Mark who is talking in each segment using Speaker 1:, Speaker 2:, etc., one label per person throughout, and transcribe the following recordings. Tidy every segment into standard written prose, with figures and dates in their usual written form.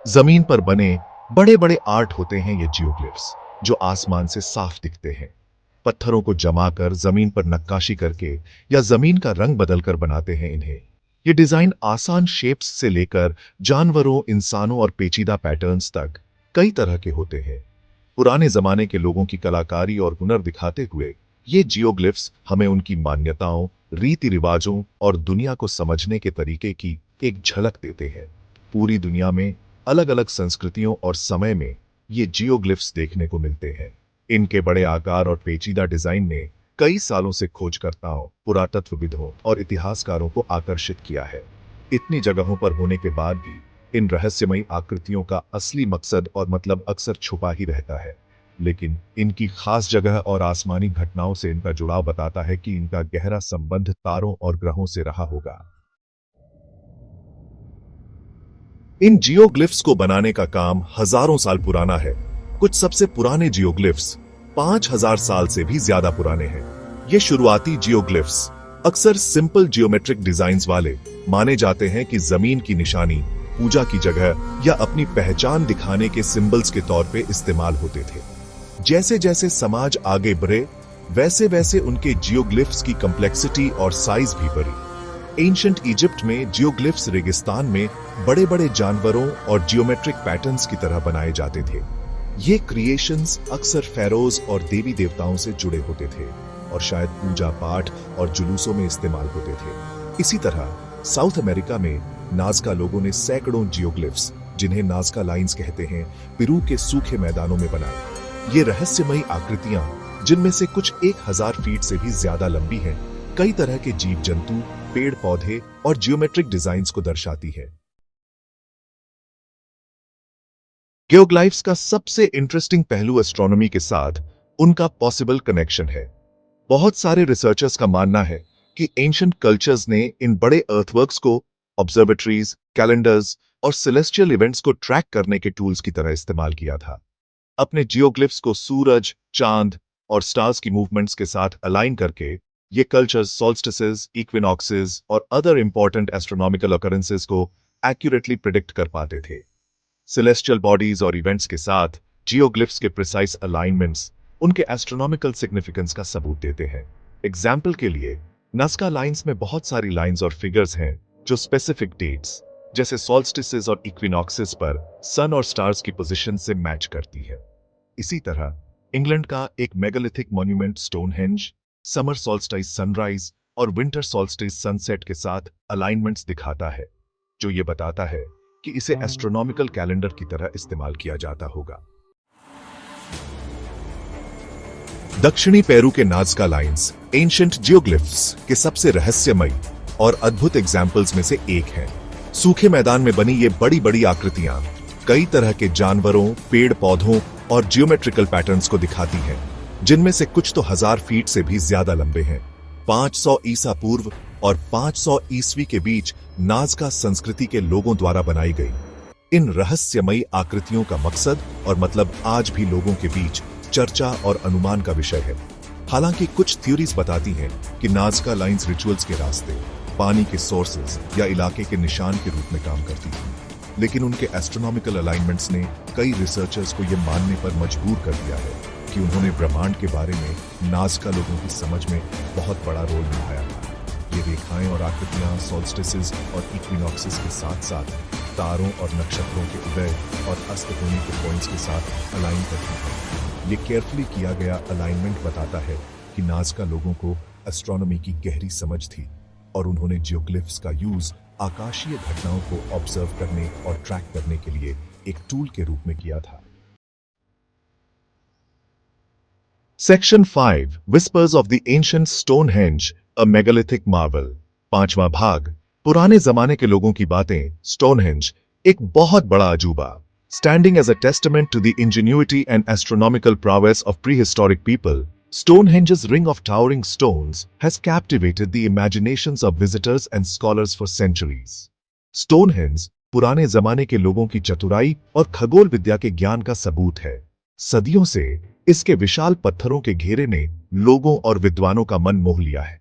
Speaker 1: जमीन पर बने बड़े बड़े आर्ट होते हैं ये जियोग्लिफ्स, जो आसमान से साफ दिखते हैं। पत्थरों को जमा कर जमीन पर नक्काशी करके या जमीन का रंग बदलकर बनाते हैं इन्हें। ये डिजाइन आसान शेप्स से लेकर जानवरों, इंसानों और पेचीदा पैटर्न्स तक कई तरह के होते हैं। पुराने जमाने के लोगों की कलाकारी और हुनर दिखाते हुए ये जियोग्लिफ्स हमें उनकी मान्यताओं, रीति रिवाजों और दुनिया को समझने के तरीके की एक झलक देते हैं। पूरी दुनिया में अलग अलग संस्कृतियों और समय में ये जियोग्लिफ्स देखने को मिलते हैं। इनके बड़े आकार और पेचीदा डिजाइन ने कई सालों से खोजकर्ताओं, पुरातत्वविदों और इतिहासकारों को आकर्षित किया है। इतनी जगहों पर होने के बाद भी इन रहस्यमयी आकृतियों का असली मकसद और मतलब अक्सर छुपा ही रहता है। लेकिन इनकी खास जगह और आसमानी घटनाओं से इनका जुड़ाव बताता है कि इनका गहरा संबंध तारों और ग्रहों से रहा होगा। इन जियोग्लिफ्स को बनाने का काम हजारों साल पुराना है। कुछ सबसे पुराने जियोग्लिफ्स 5000 साल से भी ज्यादा पुराने हैं। ये शुरुआती जियोग्लिफ्स अक्सर सिंपल जियोमेट्रिक डिजाइन्स वाले माने जाते हैं कि जमीन की निशानी, पूजा की जगह या अपनी पहचान दिखाने के सिंबल्स के तौर पे इस्तेमाल होते थे। जैसे जैसे समाज आगे बढ़े, वैसे वैसे उनके जियोग्लिफ्स की कॉम्प्लेक्सिटी और साइज भी बढ़ी। एंशिएंट इजिप्ट में जियोग्लिफ्स रेगिस्तान में बड़े बड़े जानवरों और जियोमेट्रिक पैटर्न्स की तरह बनाए जाते थे। ये क्रिएशंस अक्सर फेरोज और देवी देवताओं से जुड़े होते थे और शायद पूजा पाठ और जुलूसों में इस्तेमाल होते थे। इसी तरह साउथ अमेरिका में नाज़का लोगों ने सैकड़ों जियोग्लिफ्स, जिन्हें नाज़का लाइंस कहते हैं, पेरू के सूखे मैदानों में बनाए। ये रहस्यमयी आकृतियां, जिनमें से कुछ 1000 फीट से भी ज्यादा लंबी हैं, कई तरह के जीव जंतु, पेड़ पौधे और जियोमेट्रिक डिजाइन्स को दर्शाती है। जियोग्लिफ्स का सबसे इंटरेस्टिंग पहलू एस्ट्रोनॉमी के साथ उनका पॉसिबल कनेक्शन है। बहुत सारे रिसर्चर्स का मानना है कि एंशिएंट कल्चर्स ने इन बड़े अर्थवर्क्स को ऑब्जर्वेटरीज, कैलेंडर्स और सेलेस्टियल इवेंट्स को ट्रैक करने के टूल्स की तरह इस्तेमाल किया था। अपने जियोग्लिफ्स को सूरज, चांद और स्टार्स की मूवमेंट्स के साथ अलाइन करके ये कल्चर्स सॉल्स्टिसेस, इक्विनॉक्सेस और अदर इंपॉर्टेंट एस्ट्रोनॉमिकल ऑकरेंसेस को एक्यूरेटली प्रिडिक्ट कर पाते थे। सेलेस्टियल बॉडीज और इवेंट्स के साथ जियोग्लिफ्स के प्रिसाइज अलाइनमेंट्स उनके एस्ट्रोनॉमिकल सिग्निफिकेंस का सबूत देते हैं। एग्जाम्पल के लिए नाज़का लाइंस में बहुत सारी लाइंस और फिगर्स हैं जो स्पेसिफिक डेट्स, जैसे सॉल्स्टिसेस और इक्विनॉक्सेस पर सन और स्टार्स की पोजीशन से मैच करती है। इसी तरह इंग्लैंड का एक megalithic monument Stonehenge summer solstice sunrise और विंटर सॉल्स्टिस सनसेट के साथ अलाइनमेंट्स दिखाता है, जो ये बताता है कि इसे एस्ट्रोनॉमिकल कैलेंडर की तरह इस्तेमाल किया जाता होगा। दक्षिणी पेरू के नाज़का लाइंस एंशिएंट जियोग्लिफ्स के सबसे रहस्यमयी और अद्भुत एग्जाम्पल्स में से एक है। सूखे मैदान में बनी ये बड़ी बड़ी आकृतियां कई तरह के जानवरों, पेड़ पौधों और जियोमेट्रिकल पैटर्न्स को दिखाती हैं, जिनमें से कुछ तो 1000 फीट से भी ज्यादा लंबे हैं। 500 ईसा पूर्व और 500 ईस्वी के बीच नाज़का संस्कृति के लोगों द्वारा बनाई गई इन रहस्यमयी आकृतियों का मकसद और मतलब आज भी लोगों के बीच चर्चा और अनुमान का विषय है। हालांकि कुछ थ्योरीज बताती हैं कि नाज़का लाइंस रिचुअल्स के रास्ते, पानी के सोर्सेज या इलाके के निशान के रूप में काम करती थी, लेकिन उनके एस्ट्रोनॉमिकल अलाइनमेंट्स ने कई रिसर्चर्स को यह मानने पर मजबूर कर दिया है कि उन्होंने ब्रह्मांड के बारे में नाज़का लोगों की समझ में बहुत बड़ा रोल निभाया था। ये रेखाएं और आकृतियां सॉल्स्टिसेस और इक्विनॉक्सेस के साथ साथ तारों और नक्षत्रों के उदय और अस्त होने के पॉइंट्स के साथ अलाइन करती हैं। ये केयरफुली किया गया अलाइनमेंट बताता है कि नाज़का लोगों को एस्ट्रोनॉमी की गहरी समझ थी और उन्होंने जियोग्लिफ्स का यूज आकाशीय घटनाओं को ऑब्जर्व करने और ट्रैक करने के लिए एक टूल के रूप में किया था। Section 5 whispers of the ancient Stonehenge, a megalithic marvel. 5वां भाग, पुराने जमाने के लोगों की बातें। स्टोनहेंज एक बहुत बड़ा अजूबा, standing as a testament to the ingenuity and astronomical prowess of prehistoric people. Stonehenge's ring of towering stones has captivated the imaginations of visitors and scholars for centuries. Stonehenge पुराने जमाने के लोगों की चतुराई और खगोल विद्या के ज्ञान का सबूत है। सदियों से इसके विशाल पत्थरों के घेरे ने लोगों और विद्वानों का मन मोह लिया है।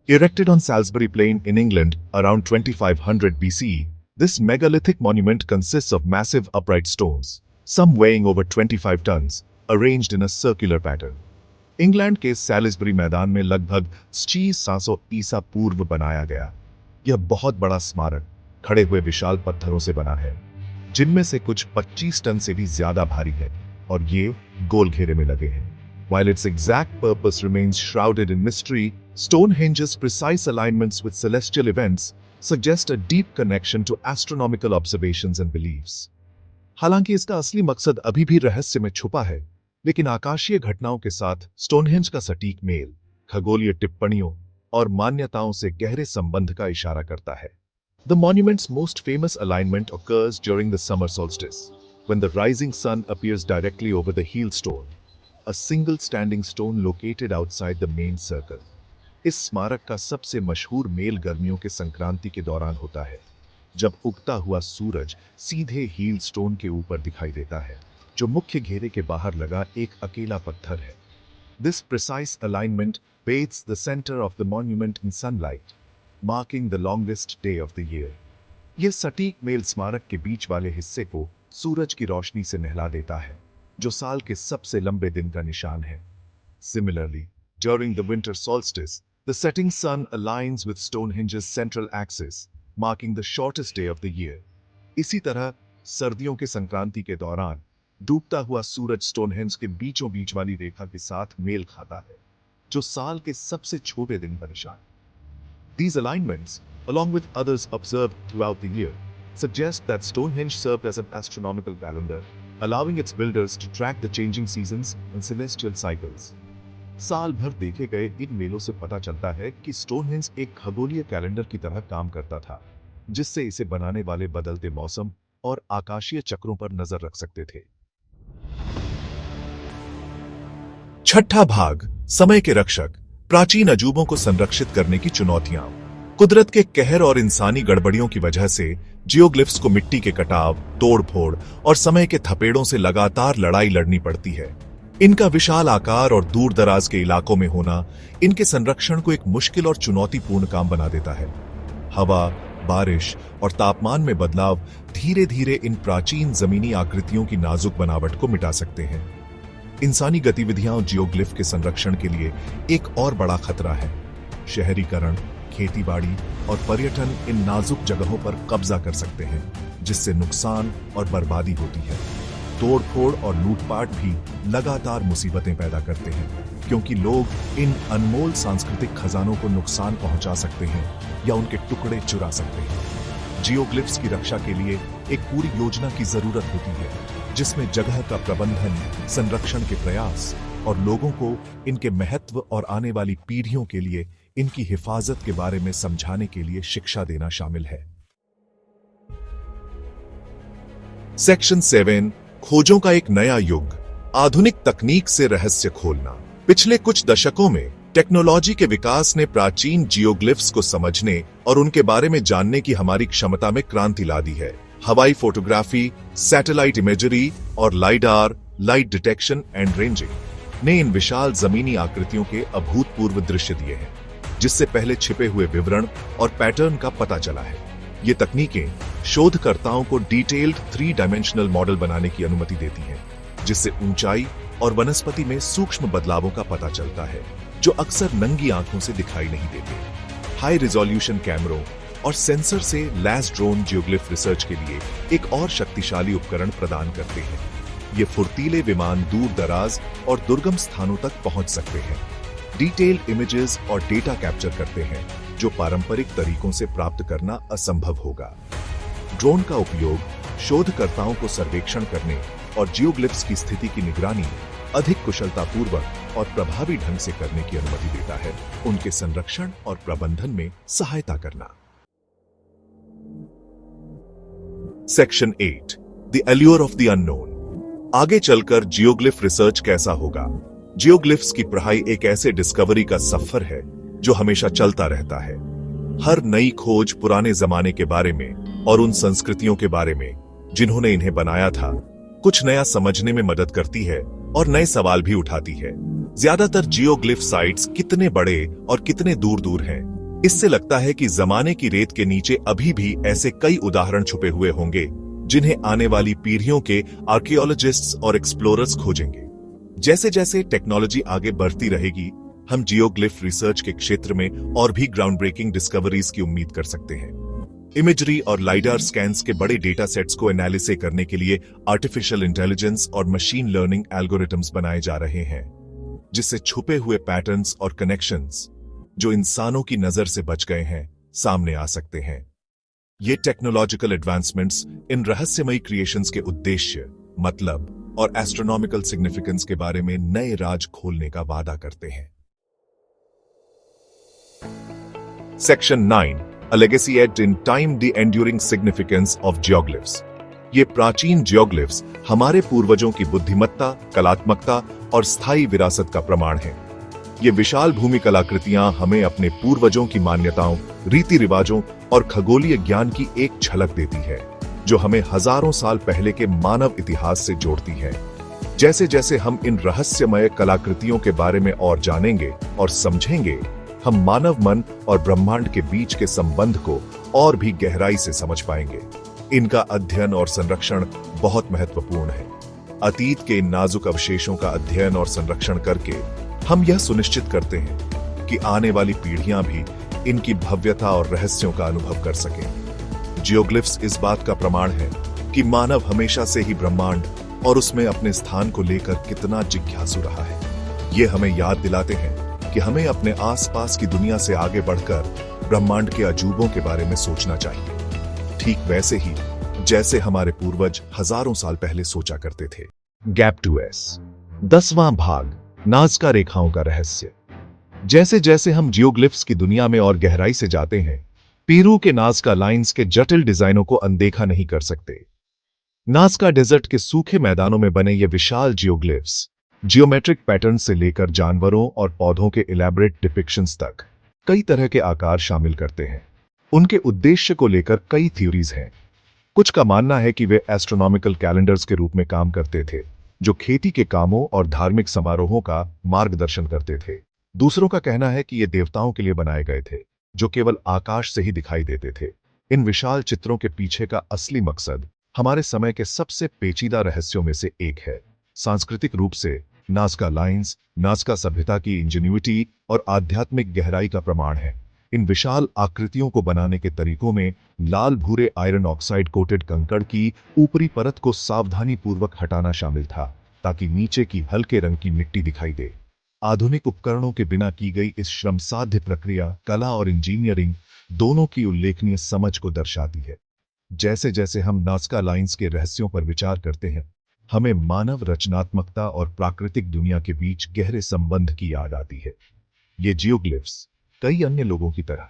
Speaker 1: Erected on Salisbury Plain in England around 2500 BCE, This megalithic monument consists of massive upright stones, some weighing over 25 tons, arranged in a circular pattern. England के सैलिसबरी मैदान में लगभग 700 ईसा पूर्व बनाया गया। यह बहुत बड़ा स्मारक खड़े हुए विशाल पत्थरों से बना है, जिनमें से कुछ 25 टन से भी ज्यादा भारी है और ये गोल घेरे में लगे हैं। While its exact purpose remains shrouded in mystery, Stonehenge's precise alignments with celestial events suggest a deep connection to astronomical observations and beliefs. हालांकि इसका असली मकसद अभी भी रहस्य में छुपा है, लेकिन आकाशीय घटनाओं के साथ स्टोनहेंज का सटीक मेल खगोलीय टिप्पणियों और मान्यताओं से गहरे संबंध का इशारा करता है। The monument's most famous alignment occurs during the summer solstice, when the rising sun appears directly over the heel stone, a single standing stone located outside the main circle. इस स्मारक का सबसे मशहूर मेल गर्मियों के संक्रांति के दौरान होता है, जब उगता हुआ सूरज सीधे हील स्टोन के ऊपर दिखाई देता है, जो मुख्य घेरे के बाहर लगा एक अकेला पत्थर है। This precise alignment bathes the center of the monument in sunlight, marking the longest day of the year. यह सटीक मेल स्मारक के बीच वाले हिस्से को सूरज की रोशनी से नहला देता है, जो साल के सबसे लंबे दिन का निशान है। Similarly, during the winter solstice, the setting sun aligns with Stonehenge's central axis, marking the shortest day of the year. इसी तरह सर्दियों के संक्रांति के दौरान डूबता हुआ सूरज स्टोनहेंज के बीचों बीच वाली रेखा के साथ मेल खाता है, जो साल के सबसे छोटे दिन का निशान। These alignments, along with others observed throughout the year, suggest that Stonehenge served as an astronomical calendar, allowing its builders to track the changing seasons and celestial cycles. साल भर देखे गए इन मेलों से पता चलता है कि स्टोनहेंज एक खगोलीय कैलेंडर की तरह काम करता था, जिससे इसे बनाने वाले बदलते मौसम और आकाशीय चक्रों पर नजर रख सकते थे। छठा भाग, समय के रक्षक, प्राचीन अजूबों को संरक्षित करने की चुनौतियां। कुदरत के कहर और इंसानी गड़बड़ियों की वजह से जियोग्लिफ्स को मिट्टी के कटाव, तोड़फोड़ और समय के थपेड़ों से लगातार लड़ाई लड़नी पड़ती है। इनका विशाल आकार और दूर दराज के इलाकों में होना इनके संरक्षण को एक मुश्किल और चुनौतीपूर्ण काम बना देता है। हवा, बारिश और तापमान में बदलाव धीरे धीरे इन प्राचीन जमीनी आकृतियों की नाजुक बनावट को मिटा सकते हैं। इंसानी गतिविधियां जियोग्लिफ के संरक्षण के लिए एक और बड़ा खतरा है। शहरीकरण, खेतीबाड़ी और पर्यटन इन नाजुक जगहों पर कब्जा कर सकते हैं, जिससे नुकसान और बर्बादी होती है। तोड़फोड़ और लूटपाट भी लगातार मुसीबतें पैदा करते हैं, क्योंकि लोग इन अनमोल सांस्कृतिक खजानों को नुकसान पहुंचा सकते हैं या उनके टुकड़े चुरा सकते हैं। जियोग्लिफ्स की रक्षा के लिए एक पूरी योजना की जरूरत होती है, जिसमें जगह का प्रबंधन, संरक्षण के प्रयास और लोगों को इनके महत्व और आने वाली पीढ़ियों के लिए इनकी हिफाजत के बारे में समझाने के लिए शिक्षा देना शामिल है। सेक्शन 7, खोजों का एक नया युग, आधुनिक तकनीक से रहस्य खोलना। पिछले कुछ दशकों में टेक्नोलॉजी के विकास ने प्राचीन जियोग्लिफ्स को समझने और उनके बारे में जानने की हमारी क्षमता में क्रांति ला दी है। हवाई फोटोग्राफी, सैटेलाइट इमेजरी और lidar, light detection and ranging ने इन विशाल जमीनी आकृतियों के अभूतपूर्व दृश्य दिए हैं, जिससे पहले छिपे हुए विवरण और पैटर्न का पता चला है। ये तकनीकें शोधकर्ताओं को डिटेल्ड 3 डायमेंशनल मॉडल बनाने की अनुमति देती हैं, जिससे ऊंचाई और वनस्पति में सूक्ष्म बदलावों का पता चलता है, जो अक्सर नंगी आंखों से दिखाई नहीं देते। हाई रिजोल्यूशन कैमरों और सेंसर से लैस ड्रोन जियोग्लिफ रिसर्च के लिए एक और शक्तिशाली उपकरण प्रदान करते हैं। ये फुर्तीले विमान दूर दराज और दुर्गम स्थानों तक पहुंच सकते हैं, डिटेल्ड इमेजेस और डेटा कैप्चर करते हैं, जो पारंपरिक तरीकों से प्राप्त करना असंभव होगा। ड्रोन का उपयोग शोधकर्ताओं को सर्वेक्षण करने और जियोग्लिफ्स की स्थिति की निगरानी अधिक कुशलतापूर्वक और प्रभावी ढंग से करने की अनुमति देता है, उनके संरक्षण और प्रबंधन में सहायता करना। Section 8, the allure of the unknown. आगे चलकर जियोग्लिफ रिसर्च कैसा होगा? जियोग्लिफ्स की पढ़ाई एक ऐसे डिस्कवरी का सफर है जो हमेशा चलता रहता है। हर नई खोज पुराने जमाने के बारे में और उन संस्कृतियों के बारे में जिन्होंने इन्हें बनाया था, कुछ नया समझने में मदद करती है और नए सवाल भी उठाती है। ज्यादातर जियोग्लिफ साइट्स कितने बड़े और कितने दूर दूर हैं, इससे लगता है कि जमाने की रेत के नीचे अभी भी ऐसे कई उदाहरण छुपे हुए होंगे जिन्हें आने वाली पीढ़ियों के आर्कियोलॉजिस्ट्स और एक्सप्लोरर्स खोजेंगे। जैसे जैसे टेक्नोलॉजी आगे बढ़ती रहेगी, हम जियोग्लिफ रिसर्च के क्षेत्र में और भी ग्राउंड ब्रेकिंग डिस्कवरीज की उम्मीद कर सकते हैं। इमेजरी और लाइडार स्कैन्स के बड़े डेटा सेट्स को एनालिसिस करने के लिए आर्टिफिशियल इंटेलिजेंस और मशीन लर्निंग एल्गोरिथम्स बनाए जा रहे हैं, जिससे छुपे हुए पैटर्न्स और कनेक्शंस जो इंसानों की नजर से बच गए हैं सामने आ सकते हैं। ये टेक्नोलॉजिकल एडवांसमेंट्स इन रहस्यमयी क्रिएशंस के उद्देश्य, मतलब और एस्ट्रोनॉमिकल सिग्निफिकेंस के बारे में नए राज खोलने का वादा करते हैं। Section 9, A legacy etched in time, the enduring significance of geoglyphs। ये प्राचीन जियोग्लिफ्स हमारे पूर्वजों की बुद्धिमत्ता, कलात्मकता और स्थायी विरासत का प्रमाण हैं। ये विशाल भूमि कलाकृतियां हमें अपने पूर्वजों की मान्यताओं, रीति रिवाजों और खगोलीय ज्ञान की एक झलक देती है, जो हमें हजारों साल पहले के मानव इतिहास से जोड़ती है। जैसे जैसे हम इन रहस्यमय कलाकृतियों के बारे में और जानेंगे और समझेंगे, हम मानव मन और ब्रह्मांड के बीच के संबंध को और भी गहराई से समझ पाएंगे। इनका अध्ययन और संरक्षण बहुत महत्वपूर्ण है। अतीत के इन नाजुक अवशेषों का अध्ययन और संरक्षण करके हम यह सुनिश्चित करते हैं कि आने वाली पीढ़ियां भी इनकी भव्यता और रहस्यों का अनुभव कर सकें। जियोग्लिफ्स इस बात का प्रमाण है कि मानव हमेशा से ही ब्रह्मांड और उसमें अपने स्थान को लेकर कितना जिज्ञासु रहा है। ये हमें याद दिलाते हैं कि हमें अपने आसपास की दुनिया से आगे बढ़कर ब्रह्मांड के अजूबों के बारे में सोचना चाहिए, ठीक वैसे ही जैसे हमारे पूर्वज हजारों साल पहले सोचा करते थे। गैप 2S 10वां भाग, नाज़का रेखाओं का रहस्य। जैसे जैसे हम जियोग्लिफ्स की दुनिया में और गहराई से जाते हैं, पेरू के नाज़का लाइंस के जटिल डिजाइनों को अनदेखा नहीं कर सकते। नाज़का डेजर्ट के सूखे मैदानों में बने ये विशाल जियोग्लिफ्स जियोमेट्रिक पैटर्न से लेकर जानवरों और पौधों के इलैबोरेट डिपिक्शंस तक कई तरह के आकार शामिल करते हैं। उनके उद्देश्य को लेकर कई थ्योरीज हैं। कुछ का मानना है कि वे एस्ट्रोनॉमिकल कैलेंडर्स के रूप में काम करते थे, जो खेती के कामों और धार्मिक समारोहों का मार्गदर्शन करते थे। दूसरों का कहना है कि ये देवताओं के लिए बनाए गए थे, जो केवल आकाश से ही दिखाई देते थे। इन विशाल चित्रों के पीछे का असली मकसद हमारे समय के सबसे पेचीदा रहस्यों में से एक है। सांस्कृतिक रूप से नाज़का लाइंस नाज़का सभ्यता की इंजेन्युइटी और आध्यात्मिक गहराई का प्रमाण है। इन विशाल आकृतियों को बनाने के तरीकों में लाल भूरे आयरन ऑक्साइड कोटेड कंकड़ की ऊपरी परत को सावधानी पूर्वक हटाना शामिल था, ताकि नीचे की हल्के रंग की मिट्टी दिखाई दे। आधुनिक उपकरणों के बिना की गई इस श्रमसाध्य प्रक्रिया कला और इंजीनियरिंग दोनों की उल्लेखनीय समझ को दर्शाती है। जैसे जैसे हम नाज़का लाइंस के रहस्यों पर विचार करते हैं, हमें मानव रचनात्मकता और प्राकृतिक दुनिया के बीच गहरे संबंध की याद आती है। ये जियोग्लिफ्स कई अन्य लोगों की तरह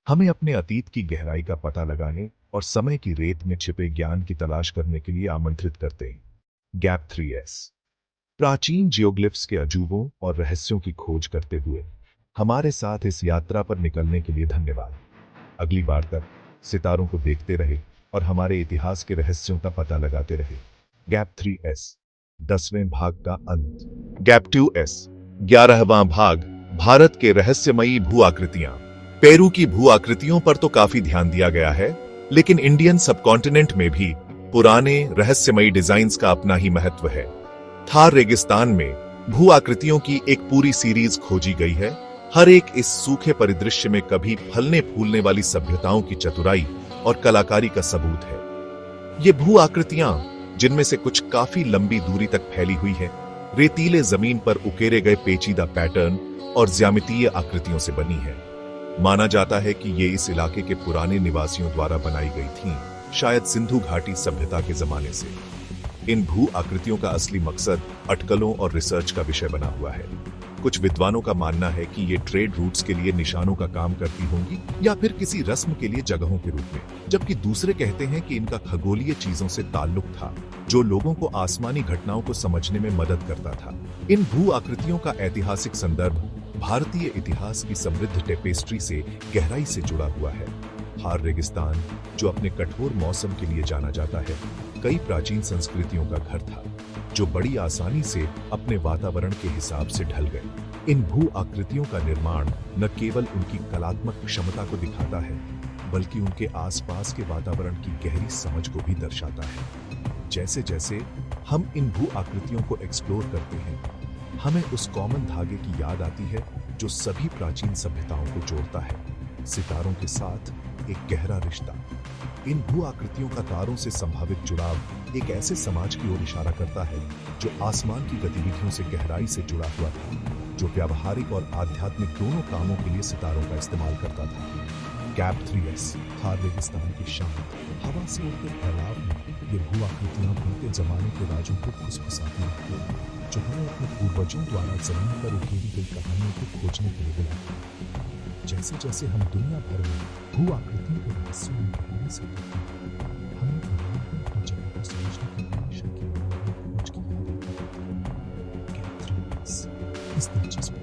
Speaker 1: हमें अपने अतीत की गहराई का पता लगाने और समय की रेत में छिपे ज्ञान की तलाश करने के लिए आमंत्रित करते हैं। गैप 3S प्राचीन जियोग्लिफ्स के अजूबों और रहस्यों की खोज करते हुए हमारे साथ इस यात्रा पर निकलने के लिए धन्यवाद। अगली बार तक सितारों को देखते रहे और हमारे इतिहास के रहस्यों का पता लगाते रहे। गैप 3S 10वें भाग का अंत। गैप 2S 11वां भाग, भारत के रहस्यमयी भू आकृतियां। पेरू की भू आकृतियों पर तो काफी ध्यान दिया गया है, लेकिन इंडियन सबकॉन्टिनेंट में भी पुराने रहस्यमयी डिजाइन्स का अपना ही महत्व है। थार रेगिस्तान में भू आकृतियों की एक पूरी सीरीज खोजी गई है। हर एक इस सूखे परिदृश्य में कभी फलने फूलने वाली सभ्यताओं की चतुराई और कलाकारी का सबूत है। ये भू आकृतियां, जिनमें से कुछ काफी लंबी दूरी तक फैली हुई है, रेतीले जमीन पर उकेरे गए पेचीदा पैटर्न और ज्यामितीय आकृतियों से बनी है। माना जाता है कि ये इस इलाके के पुराने निवासियों द्वारा बनाई गई थीं, शायद सिंधु घाटी सभ्यता के जमाने से। इन भू आकृतियों का असली मकसद अटकलों और रिसर्च का विषय बना हुआ है। कुछ विद्वानों का मानना है कि ये ट्रेड रूट्स के लिए निशानों का काम करती होंगी या फिर किसी रस्म के लिए जगहों के रूप में, जबकि दूसरे कहते हैं कि इनका खगोलीय चीजों से ताल्लुक था, जो लोगों को आसमानी घटनाओं को समझने में मदद करता था। इन भू आकृतियों का ऐतिहासिक संदर्भ भारतीय इतिहास की समृद्ध टेपेस्ट्री से गहराई से जुड़ा हुआ है। थार रेगिस्तान, जो अपने कठोर मौसम के लिए जाना जाता है, कई प्राचीन संस्कृतियों का घर था, जो बड़ी आसानी से अपने वातावरण के हिसाब से ढल गए। इन भू आकृतियों का निर्माण न केवल उनकी कलात्मक क्षमता को दिखाता है, बल्कि उनके आसपास के वातावरण की गहरी समझ को भी दर्शाता है। जैसे जैसे हम इन भू आकृतियों को एक्सप्लोर करते हैं, हमें उस कॉमन धागे की याद आती है जो सभी प्राचीन सभ्यताओं को जोड़ता है, सितारों के साथ एक गहरा रिश्ता। इन भू आकृतियों का तारों से संभावित जुड़ाव एक ऐसे समाज की ओर इशारा करता है जो आसमान की गतिविधियों से गहराई से जुड़ा हुआ था, जो व्यावहारिक और आध्यात्मिक दोनों कामों के लिए सितारों का इस्तेमाल करता था। कैप 3S थार रेगिस्तान के शांत हवा से उड़ते फैलाव में ये भू आकृतियां बीते जमाने के राजों को खुशखुशाती रखती हैं, जो हमें अपने पूर्वजों द्वारा जमीन पर उकेरी गई कहानियों को खोजने के लिए बुलाते हैं। जैसे जैसे हम दुनिया भर में भू आकृतियों के रहस्यों में गहराई से देखते हैं, हमें अपनी जगह को समझने की हमेशा की खोज की याद आती है। कैप 3S इस दिलचस्प